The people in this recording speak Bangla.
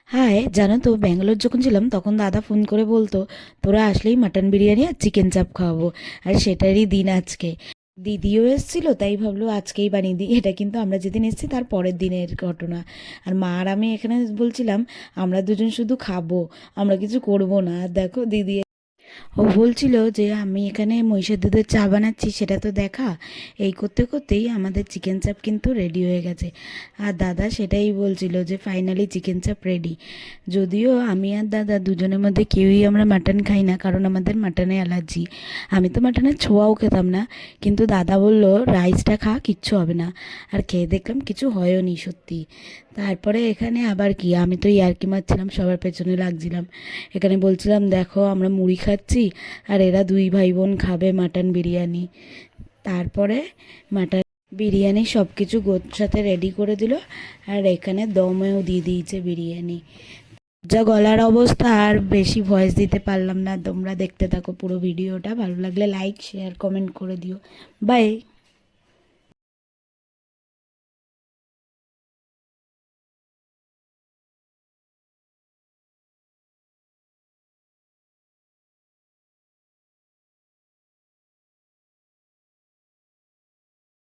হ্যাঁ, জানো তো ব্যাঙ্গালোর যখন ছিলাম তখন দাদা ফোন করে বলতো তোরা আসলেই মাটন বিরিয়ানি আর চিকেন চাপ খাওয়াবো। আর সেটারই দিন আজকে। দিদিও এসেছিল, তাই ভাবলো আজকেই বানিয়ে দিই। এটা কিন্তু আমরা যেদিন এসেছি তার পরের দিনের ঘটনা। আর মা আর আমি এখানে বলছিলাম আমরা দুজন শুধু খাবো, আমরা কিছু করব না। আর দেখো দিদি ও বলছিল যে আমি এখানে মহিষের দুধের চা বানাচ্ছি, সেটা তো দেখা। এই করতে করতেই আমাদের চিকেন চাপ কিন্তু রেডি হয়ে গেছে। আর দাদা সেটাই বলছিল যে ফাইনালি চিকেন চাপ রেডি। যদিও আমি আর দাদা দুজনের মধ্যে কেউই আমরা মাটন খাই না, কারণ আমাদের মাটনে অ্যালার্জি। আমি তো মাটনের ছোঁয়াও খেতাম না, কিন্তু দাদা বলল রাইসটা খা, কিচ্ছু হবে না। আর খেয়ে দেখলাম কিছু হয়ও নি সত্যি। তারপরে এখানে আবার কি, আমি তো ইয়ার্কি মারছিলাম, সবার পেছনে লাগছিলাম। এখানে বলছিলাম দেখো আমরা মুড়ি খাচ্ছি আর এরা দুই ভাই বোন খাবে মাটন বিরিয়ানি। তারপরে মাটন বিরিয়ানি সব কিছু গোছাতে রেডি করে দিল। আর এখানে দমেও দিয়ে দিয়েছে বিরিয়ানি। যা গলার অবস্থা, আর বেশি ভয়েস দিতে পারলাম না। তোমরা দেখতে থাকো পুরো ভিডিওটা, ভালো লাগলে লাইক শেয়ার কমেন্ট করে দিও। বাই।